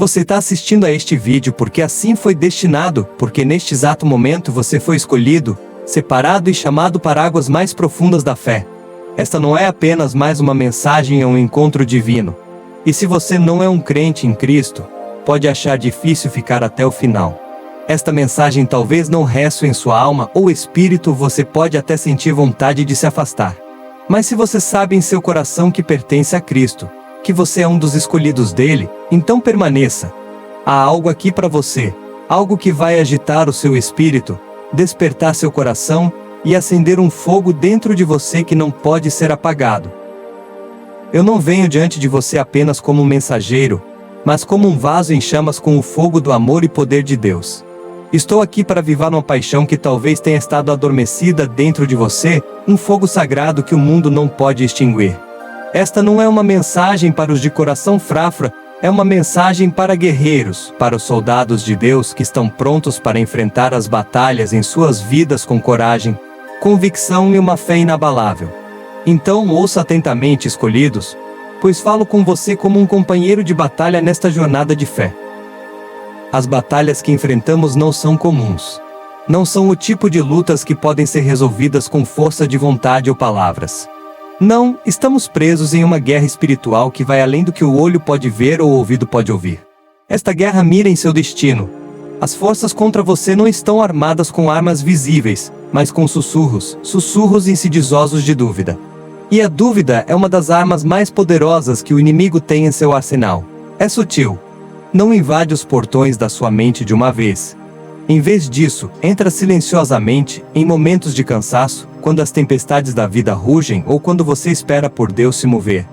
Você está assistindo a este vídeo porque assim foi destinado, porque neste exato momento você foi escolhido, separado e chamado para águas mais profundas da fé. Esta não é apenas mais uma mensagem ou um encontro divino. E se você não é um crente em Cristo, pode achar difícil ficar até o final. Esta mensagem talvez não ressoe em sua alma ou espírito, você pode até sentir vontade de se afastar. Mas se você sabe em seu coração que pertence a Cristo, que você é um dos escolhidos dele, então permaneça. Há algo aqui para você, algo que vai agitar o seu espírito, despertar seu coração e acender um fogo dentro de você que não pode ser apagado. Eu não venho diante de você apenas como um mensageiro, mas como um vaso em chamas com o fogo do amor e poder de Deus. Estou aqui para avivar uma paixão que talvez tenha estado adormecida dentro de você, um fogo sagrado que o mundo não pode extinguir. Esta não é uma mensagem para os de coração fráfra, é uma mensagem para guerreiros, para os soldados de Deus que estão prontos para enfrentar as batalhas em suas vidas com coragem, convicção e uma fé inabalável. Então ouça atentamente, escolhidos, pois falo com você como um companheiro de batalha nesta jornada de fé. As batalhas que enfrentamos não são comuns. Não são o tipo de lutas que podem ser resolvidas com força de vontade ou palavras. Não, estamos presos em uma guerra espiritual que vai além do que o olho pode ver ou o ouvido pode ouvir. Esta guerra mira em seu destino. As forças contra você não estão armadas com armas visíveis, mas com sussurros insidiosos de dúvida. E a dúvida é uma das armas mais poderosas que o inimigo tem em seu arsenal. É sutil. Não invade os portões da sua mente de uma vez. Em vez disso, entra silenciosamente, em momentos de cansaço, quando as tempestades da vida rugem ou quando você espera por Deus se mover.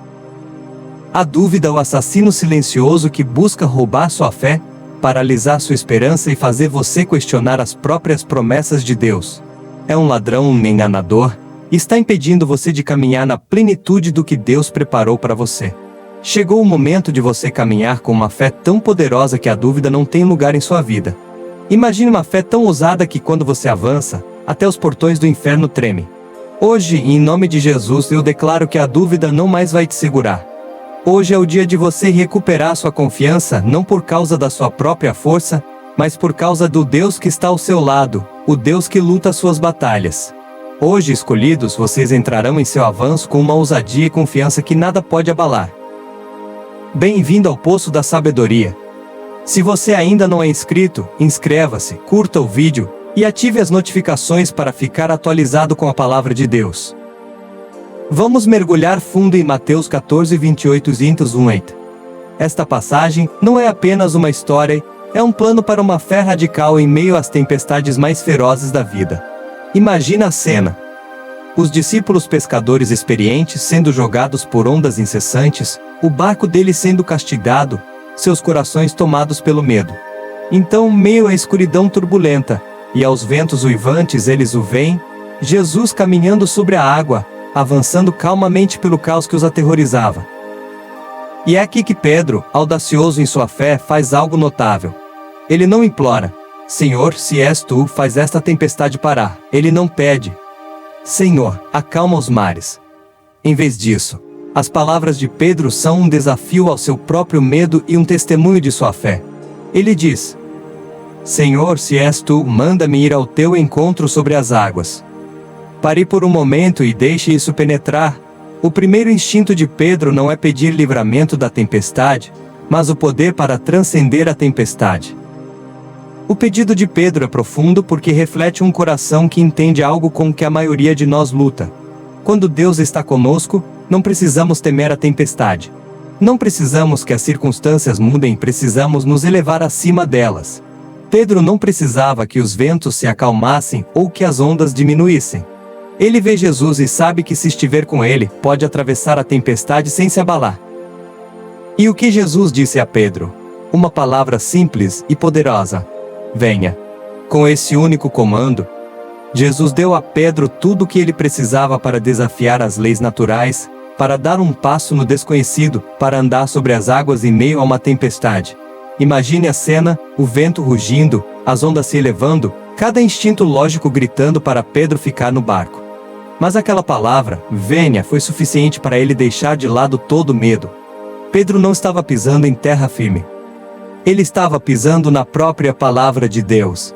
A dúvida é o assassino silencioso que busca roubar sua fé, paralisar sua esperança e fazer você questionar as próprias promessas de Deus. É um ladrão, um enganador, e está impedindo você de caminhar na plenitude do que Deus preparou para você. Chegou o momento de você caminhar com uma fé tão poderosa que a dúvida não tem lugar em sua vida. Imagine uma fé tão ousada que quando você avança, até os portões do inferno tremem. Hoje, em nome de Jesus, eu declaro que a dúvida não mais vai te segurar. Hoje é o dia de você recuperar sua confiança, não por causa da sua própria força, mas por causa do Deus que está ao seu lado, o Deus que luta suas batalhas. Hoje, escolhidos, vocês entrarão em seu avanço com uma ousadia e confiança que nada pode abalar. Bem-vindo ao Poço da Sabedoria. Se você ainda não é inscrito, inscreva-se, curta o vídeo e ative as notificações para ficar atualizado com a palavra de Deus. Vamos mergulhar fundo em Mateus 14, 28-1. Esta passagem não é apenas uma história, é um plano para uma fé radical em meio às tempestades mais ferozes da vida. Imagina a cena. Os discípulos pescadores experientes sendo jogados por ondas incessantes, o barco deles sendo castigado, seus corações tomados pelo medo. Então, meio à escuridão turbulenta, e aos ventos uivantes eles o veem, Jesus caminhando sobre a água, avançando calmamente pelo caos que os aterrorizava. E é aqui que Pedro, audacioso em sua fé, faz algo notável. Ele não implora, Senhor, se és tu, faz esta tempestade parar. Ele não pede, Senhor, acalma os mares. Em vez disso, as palavras de Pedro são um desafio ao seu próprio medo e um testemunho de sua fé. Ele diz, Senhor, se és tu, manda-me ir ao teu encontro sobre as águas. Pare por um momento e deixe isso penetrar. O primeiro instinto de Pedro não é pedir livramento da tempestade, mas o poder para transcender a tempestade. O pedido de Pedro é profundo porque reflete um coração que entende algo com que a maioria de nós luta. Quando Deus está conosco, não precisamos temer a tempestade. Não precisamos que as circunstâncias mudem, precisamos nos elevar acima delas. Pedro não precisava que os ventos se acalmassem ou que as ondas diminuíssem. Ele vê Jesus e sabe que se estiver com ele, pode atravessar a tempestade sem se abalar. E o que Jesus disse a Pedro? Uma palavra simples e poderosa: venha. Com esse único comando, Jesus deu a Pedro tudo o que ele precisava para desafiar as leis naturais, para dar um passo no desconhecido, para andar sobre as águas em meio a uma tempestade. Imagine a cena, o vento rugindo, as ondas se elevando, cada instinto lógico gritando para Pedro ficar no barco. Mas aquela palavra, venha, foi suficiente para ele deixar de lado todo o medo. Pedro não estava pisando em terra firme. Ele estava pisando na própria palavra de Deus.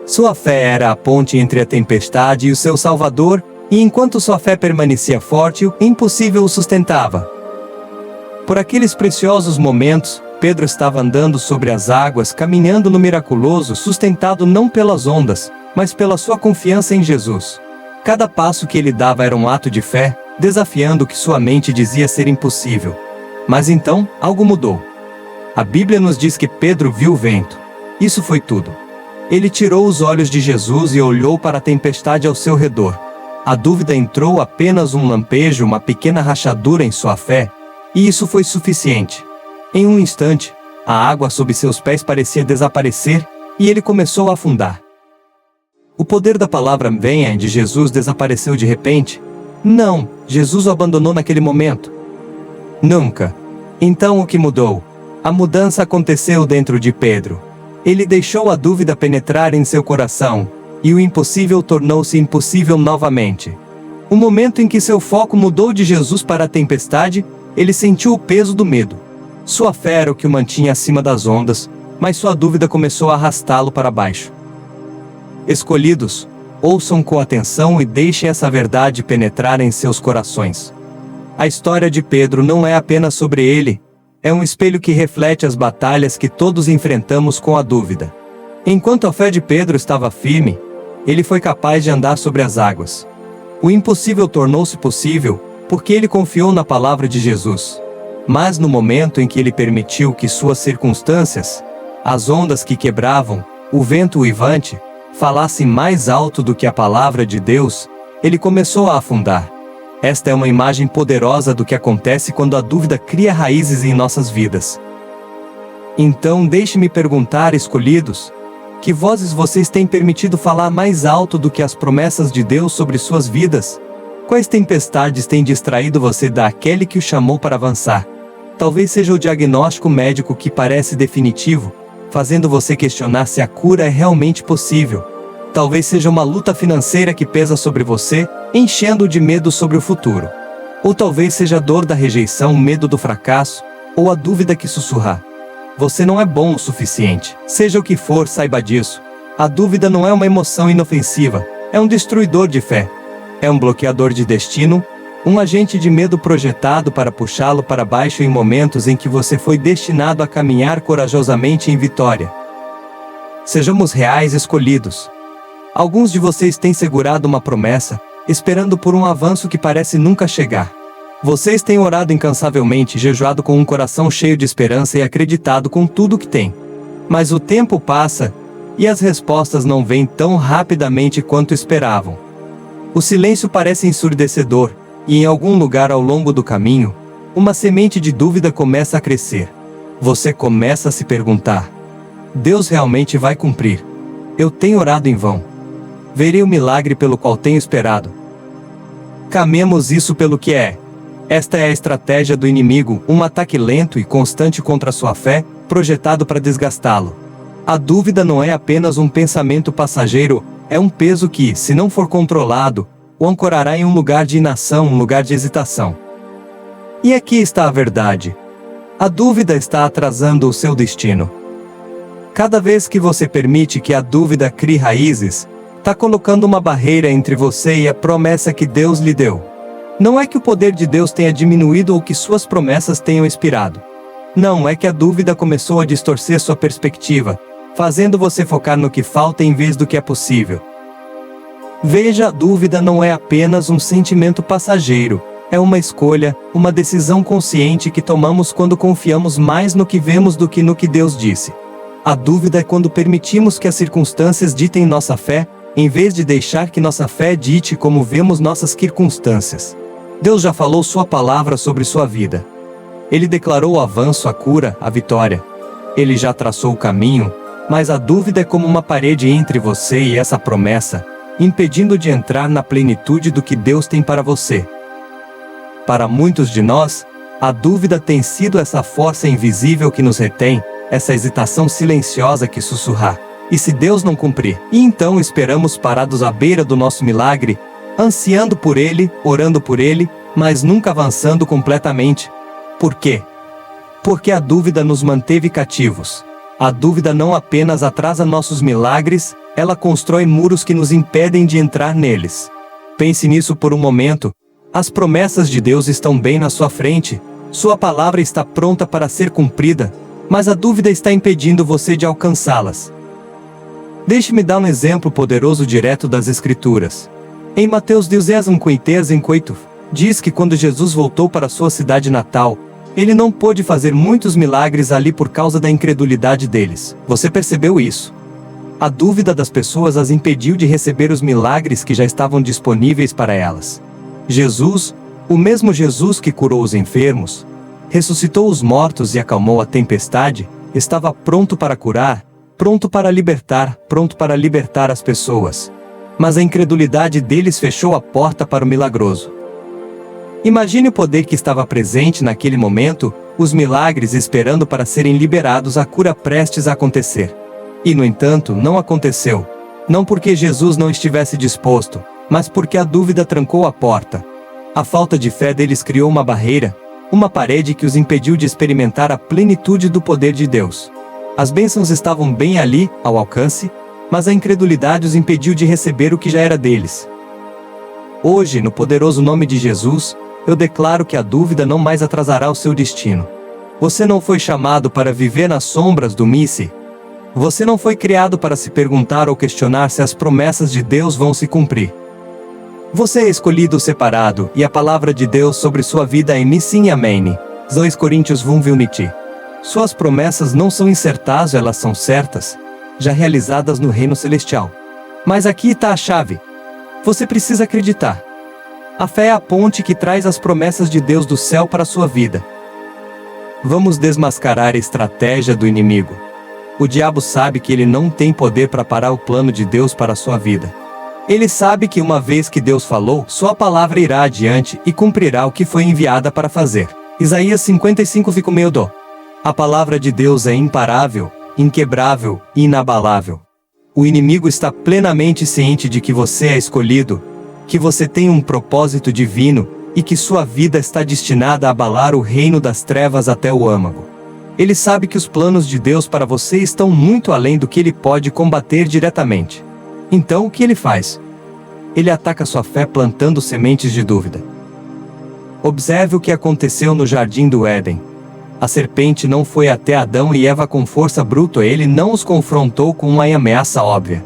Sua fé era a ponte entre a tempestade e o seu Salvador, e enquanto sua fé permanecia forte, o impossível o sustentava. Por aqueles preciosos momentos, Pedro estava andando sobre as águas, caminhando no miraculoso, sustentado não pelas ondas, mas pela sua confiança em Jesus. Cada passo que ele dava era um ato de fé, desafiando o que sua mente dizia ser impossível. Mas então, algo mudou. A Bíblia nos diz que Pedro viu o vento. Isso foi tudo. Ele tirou os olhos de Jesus e olhou para a tempestade ao seu redor. A dúvida entrou, apenas um lampejo, uma pequena rachadura em sua fé, e isso foi suficiente. Em um instante, a água sob seus pés parecia desaparecer, e ele começou a afundar. O poder da palavra "venha" de Jesus desapareceu de repente? Não, Jesus o abandonou naquele momento. Nunca. Então o que mudou? A mudança aconteceu dentro de Pedro. Ele deixou a dúvida penetrar em seu coração, e o impossível tornou-se impossível novamente. O momento em que seu foco mudou de Jesus para a tempestade, ele sentiu o peso do medo. Sua fé era o que o mantinha acima das ondas, mas sua dúvida começou a arrastá-lo para baixo. Escolhidos, ouçam com atenção e deixem essa verdade penetrar em seus corações. A história de Pedro não é apenas sobre ele, é um espelho que reflete as batalhas que todos enfrentamos com a dúvida. Enquanto a fé de Pedro estava firme, ele foi capaz de andar sobre as águas. O impossível tornou-se possível, porque ele confiou na palavra de Jesus. Mas no momento em que ele permitiu que suas circunstâncias, as ondas que quebravam, o vento uivante, falassem mais alto do que a palavra de Deus, ele começou a afundar. Esta é uma imagem poderosa do que acontece quando a dúvida cria raízes em nossas vidas. Então deixe-me perguntar, escolhidos, que vozes vocês têm permitido falar mais alto do que as promessas de Deus sobre suas vidas? Quais tempestades têm distraído você daquele que o chamou para avançar? Talvez seja o diagnóstico médico que parece definitivo, fazendo você questionar se a cura é realmente possível. Talvez seja uma luta financeira que pesa sobre você, enchendo-o de medo sobre o futuro. Ou talvez seja a dor da rejeição, o medo do fracasso, ou a dúvida que sussurra: você não é bom o suficiente. Seja o que for, saiba disso. A dúvida não é uma emoção inofensiva, é um destruidor de fé. É um bloqueador de destino, um agente de medo projetado para puxá-lo para baixo em momentos em que você foi destinado a caminhar corajosamente em vitória. Sejamos reais, escolhidos. Alguns de vocês têm segurado uma promessa, esperando por um avanço que parece nunca chegar. Vocês têm orado incansavelmente, jejuado com um coração cheio de esperança e acreditado com tudo que têm. Mas o tempo passa, e as respostas não vêm tão rapidamente quanto esperavam. O silêncio parece ensurdecedor, e em algum lugar ao longo do caminho, uma semente de dúvida começa a crescer. Você começa a se perguntar: Deus realmente vai cumprir? Eu tenho orado em vão. Verei o milagre pelo qual tenho esperado. Camemos isso pelo que é. Esta é a estratégia do inimigo, um ataque lento e constante contra sua fé, projetado para desgastá-lo. A dúvida não é apenas um pensamento passageiro, é um peso que, se não for controlado, o ancorará em um lugar de inação, um lugar de hesitação. E aqui está a verdade. A dúvida está atrasando o seu destino. Cada vez que você permite que a dúvida crie raízes, está colocando uma barreira entre você e a promessa que Deus lhe deu. Não é que o poder de Deus tenha diminuído ou que suas promessas tenham expirado. Não, é que a dúvida começou a distorcer sua perspectiva, fazendo você focar no que falta em vez do que é possível. Veja, a dúvida não é apenas um sentimento passageiro, é uma escolha, uma decisão consciente que tomamos quando confiamos mais no que vemos do que no que Deus disse. A dúvida é quando permitimos que as circunstâncias ditem nossa fé, em vez de deixar que nossa fé dite como vemos nossas circunstâncias. Deus já falou sua palavra sobre sua vida. Ele declarou o avanço, a cura, a vitória. Ele já traçou o caminho, mas a dúvida é como uma parede entre você e essa promessa, impedindo de entrar na plenitude do que Deus tem para você. Para muitos de nós, a dúvida tem sido essa força invisível que nos retém, essa hesitação silenciosa que sussurra: e se Deus não cumprir? E então esperamos parados à beira do nosso milagre, ansiando por ele, orando por ele, mas nunca avançando completamente. Por quê? Porque a dúvida nos manteve cativos. A dúvida não apenas atrasa nossos milagres, ela constrói muros que nos impedem de entrar neles. Pense nisso por um momento. As promessas de Deus estão bem na sua frente, sua palavra está pronta para ser cumprida, mas a dúvida está impedindo você de alcançá-las. Deixe-me dar um exemplo poderoso direto das Escrituras. Em Mateus 18:48, diz que quando Jesus voltou para sua cidade natal, ele não pôde fazer muitos milagres ali por causa da incredulidade deles. Você percebeu isso? A dúvida das pessoas as impediu de receber os milagres que já estavam disponíveis para elas. Jesus, o mesmo Jesus que curou os enfermos, ressuscitou os mortos e acalmou a tempestade, estava pronto para curar, pronto para libertar as pessoas. Mas a incredulidade deles fechou a porta para o milagroso. Imagine o poder que estava presente naquele momento, os milagres esperando para serem liberados, a cura prestes a acontecer. E no entanto, não aconteceu. Não porque Jesus não estivesse disposto, mas porque a dúvida trancou a porta. A falta de fé deles criou uma barreira, uma parede que os impediu de experimentar a plenitude do poder de Deus. As bênçãos estavam bem ali, ao alcance, mas a incredulidade os impediu de receber o que já era deles. Hoje, no poderoso nome de Jesus, eu declaro que a dúvida não mais atrasará o seu destino. Você não foi chamado para viver nas sombras do Messi. Você não foi criado para se perguntar ou questionar se as promessas de Deus vão se cumprir. Você é escolhido separado, e a palavra de Deus sobre sua vida é sim e amém. 2 Coríntios 1:20. Suas promessas não são incertas, elas são certas, já realizadas no reino celestial. Mas aqui está a chave. Você precisa acreditar. A fé é a ponte que traz as promessas de Deus do céu para a sua vida. Vamos desmascarar a estratégia do inimigo. O diabo sabe que ele não tem poder para parar o plano de Deus para a sua vida. Ele sabe que uma vez que Deus falou, sua palavra irá adiante e cumprirá o que foi enviada para fazer. Isaías 55:5. A palavra de Deus é imparável, inquebrável e inabalável. O inimigo está plenamente ciente de que você é escolhido, que você tem um propósito divino, e que sua vida está destinada a abalar o reino das trevas até o âmago. Ele sabe que os planos de Deus para você estão muito além do que ele pode combater diretamente. Então o que ele faz? Ele ataca sua fé plantando sementes de dúvida. Observe o que aconteceu no jardim do Éden. A serpente não foi até Adão e Eva com força bruta, ele não os confrontou com uma ameaça óbvia.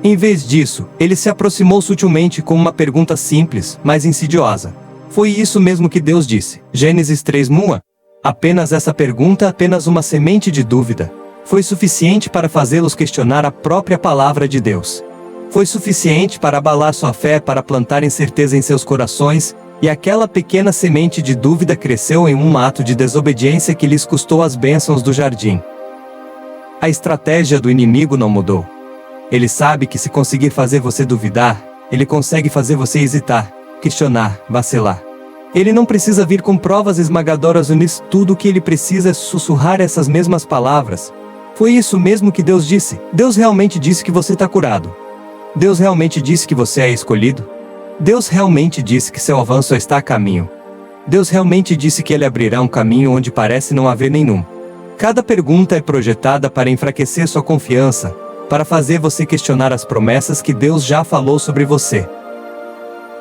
Em vez disso, ele se aproximou sutilmente com uma pergunta simples, mas insidiosa. Foi isso mesmo que Deus disse. Gênesis 3:1. Apenas essa pergunta, apenas uma semente de dúvida, foi suficiente para fazê-los questionar a própria palavra de Deus. Foi suficiente para abalar sua fé, para plantar incerteza em seus corações, e aquela pequena semente de dúvida cresceu em um ato de desobediência que lhes custou as bênçãos do jardim. A estratégia do inimigo não mudou. Ele sabe que se conseguir fazer você duvidar, ele consegue fazer você hesitar, questionar, vacilar. Ele não precisa vir com provas esmagadoras nisso, tudo o que ele precisa é sussurrar essas mesmas palavras. Foi isso mesmo que Deus disse. Deus realmente disse que você está curado. Deus realmente disse que você é escolhido. Deus realmente disse que seu avanço está a caminho. Deus realmente disse que ele abrirá um caminho onde parece não haver nenhum. Cada pergunta é projetada para enfraquecer sua confiança, para fazer você questionar as promessas que Deus já falou sobre você.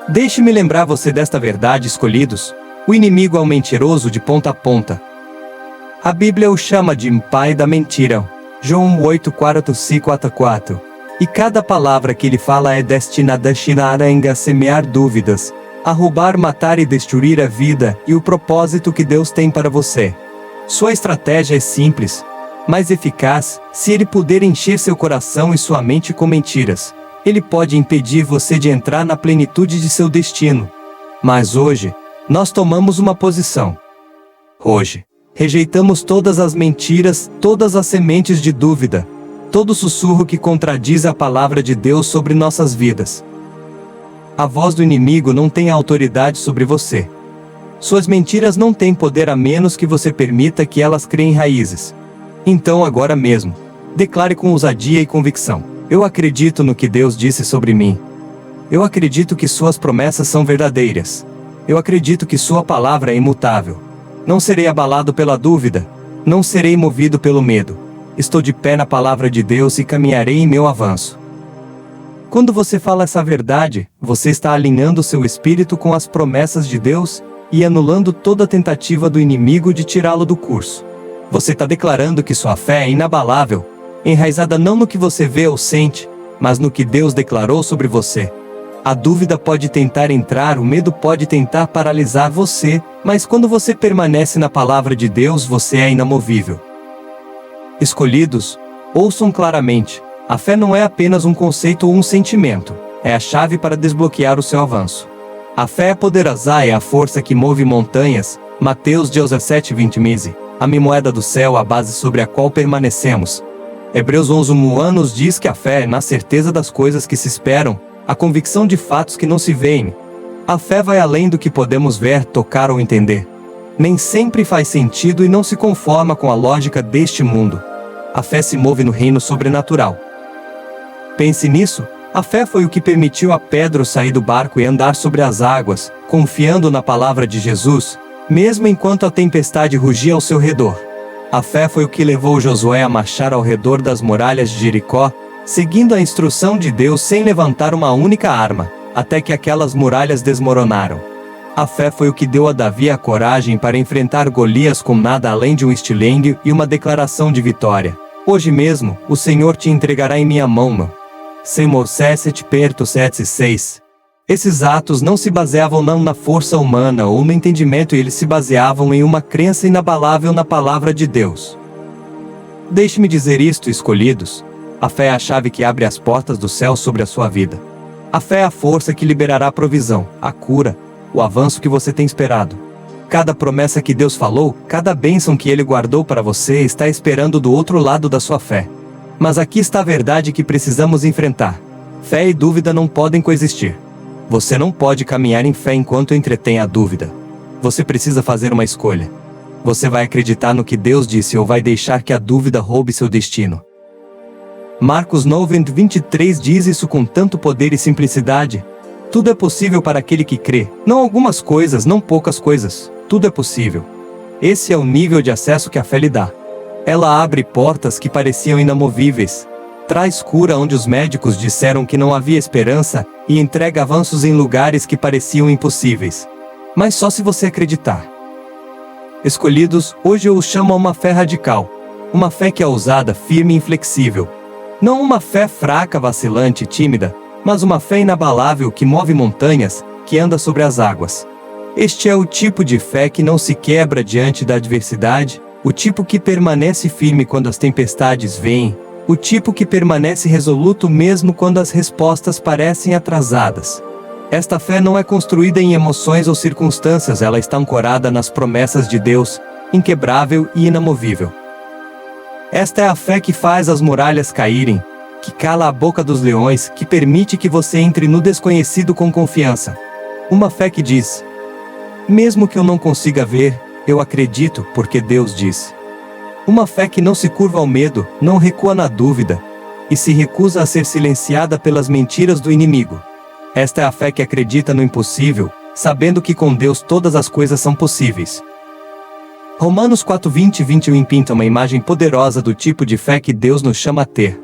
Deixe-me lembrar você desta verdade, escolhidos. O inimigo é um mentiroso de ponta a ponta. A Bíblia o chama de pai da mentira. João 8:4-4. E cada palavra que ele fala é destinada a semear dúvidas, a roubar, matar e destruir a vida e o propósito que Deus tem para você. Sua estratégia é simples, mas eficaz. Se ele puder encher seu coração e sua mente com mentiras, ele pode impedir você de entrar na plenitude de seu destino. Mas hoje, nós tomamos uma posição. Hoje, rejeitamos todas as mentiras, todas as sementes de dúvida, todo sussurro que contradiz a palavra de Deus sobre nossas vidas. A voz do inimigo não tem autoridade sobre você. Suas mentiras não têm poder a menos que você permita que elas criem raízes. Então agora mesmo, declare com ousadia e convicção: eu acredito no que Deus disse sobre mim. Eu acredito que suas promessas são verdadeiras. Eu acredito que sua palavra é imutável. Não serei abalado pela dúvida. Não serei movido pelo medo. Estou de pé na palavra de Deus e caminharei em meu avanço. Quando você fala essa verdade, você está alinhando seu espírito com as promessas de Deus e anulando toda tentativa do inimigo de tirá-lo do curso. Você está declarando que sua fé é inabalável, enraizada não no que você vê ou sente, mas no que Deus declarou sobre você. A dúvida pode tentar entrar, o medo pode tentar paralisar você, mas quando você permanece na palavra de Deus, você é inamovível. Escolhidos, ouçam claramente: a fé não é apenas um conceito ou um sentimento, é a chave para desbloquear o seu avanço. A fé é poderosa, é a força que move montanhas. Mateus 17:20 Mise, a moeda do céu, a base sobre a qual permanecemos. Hebreus 11:1 nos diz que a fé é na certeza das coisas que se esperam, a convicção de fatos que não se veem. A fé vai além do que podemos ver, tocar ou entender. Nem sempre faz sentido e não se conforma com a lógica deste mundo. A fé se move no reino sobrenatural. Pense nisso, a fé foi o que permitiu a Pedro sair do barco e andar sobre as águas, confiando na palavra de Jesus, mesmo enquanto a tempestade rugia ao seu redor. A fé foi o que levou Josué a marchar ao redor das muralhas de Jericó, seguindo a instrução de Deus sem levantar uma única arma, até que aquelas muralhas desmoronaram. A fé foi o que deu a Davi a coragem para enfrentar Golias com nada além de um estilingue e uma declaração de vitória. Hoje mesmo, o Senhor te entregará em minha mão. Moisés perto 7:6. Esses atos não se baseavam não na força humana ou no entendimento, eles se baseavam em uma crença inabalável na palavra de Deus. Deixe-me dizer isto, escolhidos: a fé é a chave que abre as portas do céu sobre a sua vida. A fé é a força que liberará a provisão, a cura, o avanço que você tem esperado. Cada promessa que Deus falou, cada bênção que Ele guardou para você está esperando do outro lado da sua fé. Mas aqui está a verdade que precisamos enfrentar: fé e dúvida não podem coexistir. Você não pode caminhar em fé enquanto entretém a dúvida. Você precisa fazer uma escolha. Você vai acreditar no que Deus disse ou vai deixar que a dúvida roube seu destino? Marcos 9:23 diz isso com tanto poder e simplicidade. Tudo é possível para aquele que crê. Não algumas coisas, não poucas coisas. Tudo é possível. Esse é o nível de acesso que a fé lhe dá. Ela abre portas que pareciam inamovíveis, traz cura onde os médicos disseram que não havia esperança, e entrega avanços em lugares que pareciam impossíveis. Mas só se você acreditar. Escolhidos, hoje eu os chamo a uma fé radical. Uma fé que é ousada, firme e inflexível. Não uma fé fraca, vacilante e tímida, mas uma fé inabalável que move montanhas, que anda sobre as águas. Este é o tipo de fé que não se quebra diante da adversidade, o tipo que permanece firme quando as tempestades vêm, o tipo que permanece resoluto mesmo quando as respostas parecem atrasadas. Esta fé não é construída em emoções ou circunstâncias, ela está ancorada nas promessas de Deus, inquebrável e inamovível. Esta é a fé que faz as muralhas caírem, que cala a boca dos leões, que permite que você entre no desconhecido com confiança. Uma fé que diz: mesmo que eu não consiga ver, eu acredito, porque Deus disse. Uma fé que não se curva ao medo, não recua na dúvida, e se recusa a ser silenciada pelas mentiras do inimigo. Esta é a fé que acredita no impossível, sabendo que com Deus todas as coisas são possíveis. Romanos 4:20-21 pinta uma imagem poderosa do tipo de fé que Deus nos chama a ter.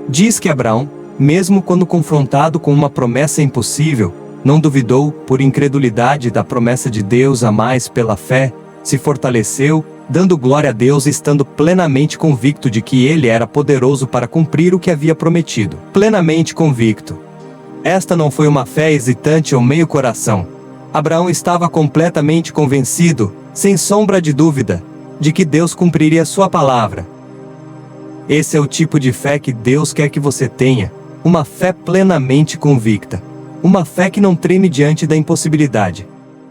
Diz que Abraão, mesmo quando confrontado com uma promessa impossível, não duvidou, por incredulidade, da promessa de Deus, a mais pela fé, se fortaleceu, dando glória a Deus, estando plenamente convicto de que Ele era poderoso para cumprir o que havia prometido. Plenamente convicto. Esta não foi uma fé hesitante ou meio coração. Abraão estava completamente convencido, sem sombra de dúvida, de que Deus cumpriria sua palavra. Esse é o tipo de fé que Deus quer que você tenha, uma fé plenamente convicta. Uma fé que não treme diante da impossibilidade.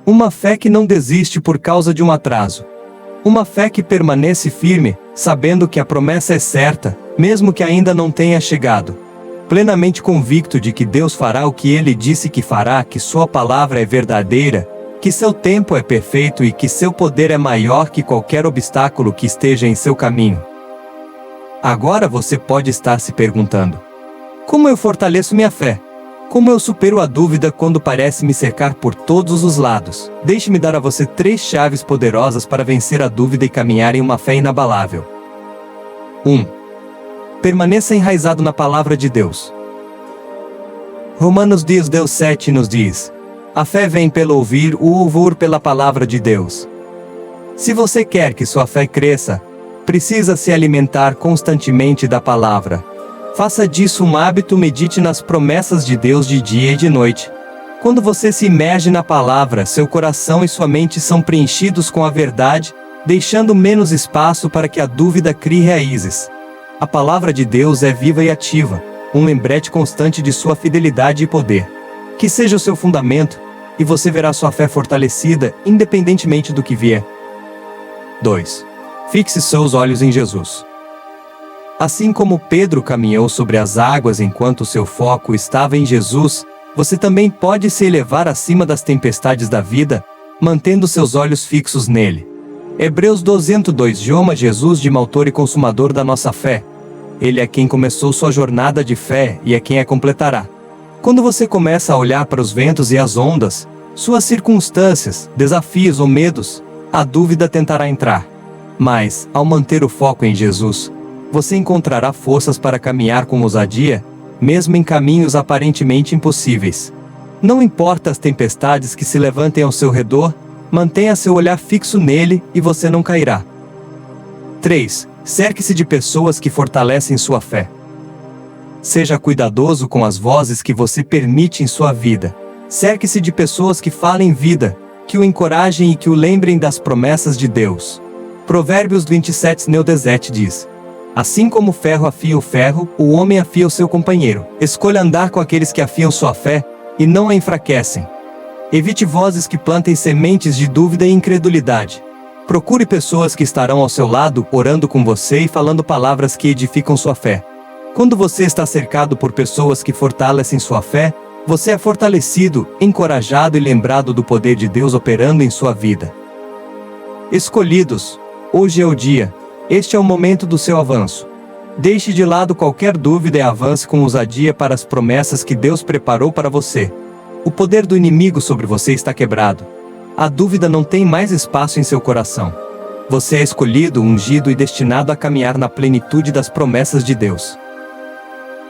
Uma fé que não desiste por causa de um atraso. Uma fé que permanece firme, sabendo que a promessa é certa, mesmo que ainda não tenha chegado. Plenamente convicto de que Deus fará o que Ele disse que fará, que sua palavra é verdadeira, que seu tempo é perfeito e que seu poder é maior que qualquer obstáculo que esteja em seu caminho. Agora você pode estar se perguntando: como eu fortaleço minha fé? Como eu supero a dúvida quando parece me cercar por todos os lados? Deixe-me dar a você 3 chaves poderosas para vencer a dúvida e caminhar em uma fé inabalável. 1. Permaneça enraizado na palavra de Deus. Romanos 10:7 nos diz: a fé vem pelo ouvir, o ouvir pela palavra de Deus. Se você quer que sua fé cresça, precisa se alimentar constantemente da palavra. Faça disso um hábito, medite nas promessas de Deus de dia e de noite. Quando você se imerge na palavra, seu coração e sua mente são preenchidos com a verdade, deixando menos espaço para que a dúvida crie raízes. A palavra de Deus é viva e ativa, um lembrete constante de sua fidelidade e poder. Que seja o seu fundamento, e você verá sua fé fortalecida, independentemente do que vier. 2. Fixe seus olhos em Jesus. Assim como Pedro caminhou sobre as águas enquanto seu foco estava em Jesus, você também pode se elevar acima das tempestades da vida, mantendo seus olhos fixos nele. Hebreus 12:2 chama Jesus de autor e consumador da nossa fé. Ele é quem começou sua jornada de fé e é quem a completará. Quando você começa a olhar para os ventos e as ondas, suas circunstâncias, desafios ou medos, a dúvida tentará entrar. Mas, ao manter o foco em Jesus, você encontrará forças para caminhar com ousadia, mesmo em caminhos aparentemente impossíveis. Não importa as tempestades que se levantem ao seu redor, mantenha seu olhar fixo nele e você não cairá. 3. Cerque-se de pessoas que fortalecem sua fé. Seja cuidadoso com as vozes que você permite em sua vida. Cerque-se de pessoas que falem vida, que o encorajem e que o lembrem das promessas de Deus. Provérbios 27:17 diz: assim como o ferro afia o ferro, o homem afia o seu companheiro. Escolha andar com aqueles que afiam sua fé, e não a enfraquecem. Evite vozes que plantem sementes de dúvida e incredulidade. Procure pessoas que estarão ao seu lado, orando com você e falando palavras que edificam sua fé. Quando você está cercado por pessoas que fortalecem sua fé, você é fortalecido, encorajado e lembrado do poder de Deus operando em sua vida. Escolhidos, hoje é o dia. Este é o momento do seu avanço. Deixe de lado qualquer dúvida e avance com ousadia para as promessas que Deus preparou para você. O poder do inimigo sobre você está quebrado. A dúvida não tem mais espaço em seu coração. Você é escolhido, ungido e destinado a caminhar na plenitude das promessas de Deus.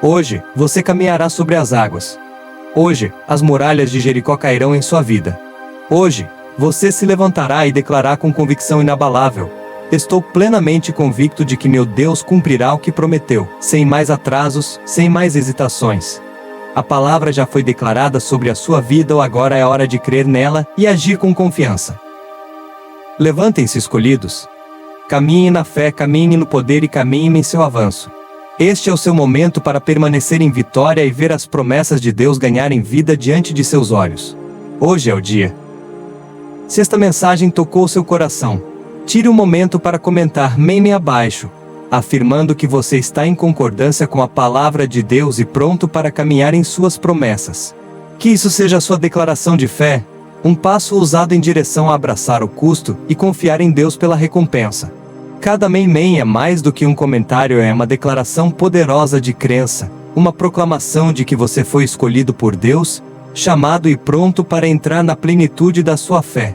Hoje, você caminhará sobre as águas. Hoje, as muralhas de Jericó cairão em sua vida. Hoje, você se levantará e declarará com convicção inabalável: estou plenamente convicto de que meu Deus cumprirá o que prometeu, sem mais atrasos, sem mais hesitações. A palavra já foi declarada sobre a sua vida, ou agora é hora de crer nela e agir com confiança. Levantem-se, escolhidos. Caminhem na fé, caminhem no poder e caminhem em seu avanço. Este é o seu momento para permanecer em vitória e ver as promessas de Deus ganharem vida diante de seus olhos. Hoje é o dia. Se esta mensagem tocou seu coração, tire um momento para comentar meme abaixo, afirmando que você está em concordância com a palavra de Deus e pronto para caminhar em suas promessas. Que isso seja a sua declaração de fé, um passo ousado em direção a abraçar o custo e confiar em Deus pela recompensa. Cada meme é mais do que um comentário, é uma declaração poderosa de crença, uma proclamação de que você foi escolhido por Deus, chamado e pronto para entrar na plenitude da sua fé.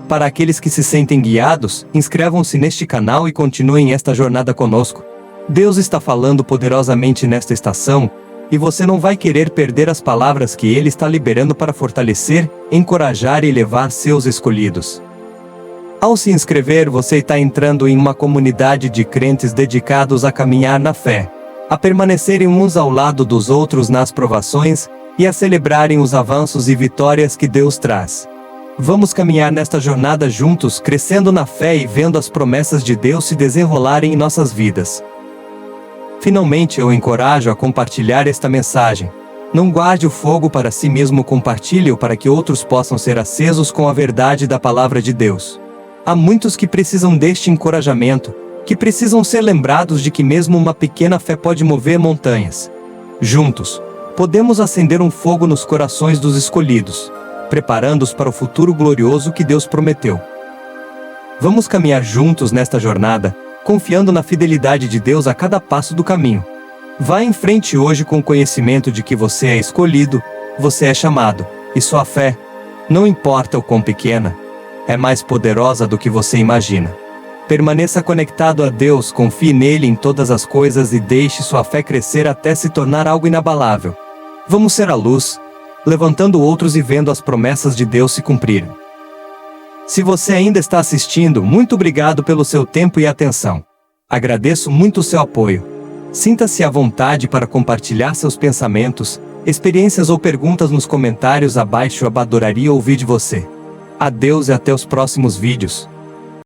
Para aqueles que se sentem guiados, inscrevam-se neste canal e continuem esta jornada conosco. Deus está falando poderosamente nesta estação, e você não vai querer perder as palavras que Ele está liberando para fortalecer, encorajar e levar seus escolhidos. Ao se inscrever, você está entrando em uma comunidade de crentes dedicados a caminhar na fé, a permanecerem uns ao lado dos outros nas provações, e a celebrarem os avanços e vitórias que Deus traz. Vamos caminhar nesta jornada juntos, crescendo na fé e vendo as promessas de Deus se desenrolarem em nossas vidas. Finalmente, eu encorajo a compartilhar esta mensagem. Não guarde o fogo para si mesmo, compartilhe-o para que outros possam ser acesos com a verdade da palavra de Deus. Há muitos que precisam deste encorajamento, que precisam ser lembrados de que mesmo uma pequena fé pode mover montanhas. Juntos, podemos acender um fogo nos corações dos escolhidos, preparando-os para o futuro glorioso que Deus prometeu. Vamos caminhar juntos nesta jornada, confiando na fidelidade de Deus a cada passo do caminho. Vá em frente hoje com o conhecimento de que você é escolhido, você é chamado, e sua fé, não importa o quão pequena, é mais poderosa do que você imagina. Permaneça conectado a Deus, confie nele em todas as coisas e deixe sua fé crescer até se tornar algo inabalável. Vamos ser a luz, levantando outros e vendo as promessas de Deus se cumprirem. Se você ainda está assistindo, muito obrigado pelo seu tempo e atenção. Agradeço muito o seu apoio. Sinta-se à vontade para compartilhar seus pensamentos, experiências ou perguntas nos comentários abaixo. Eu adoraria ouvir de você. Adeus e até os próximos vídeos.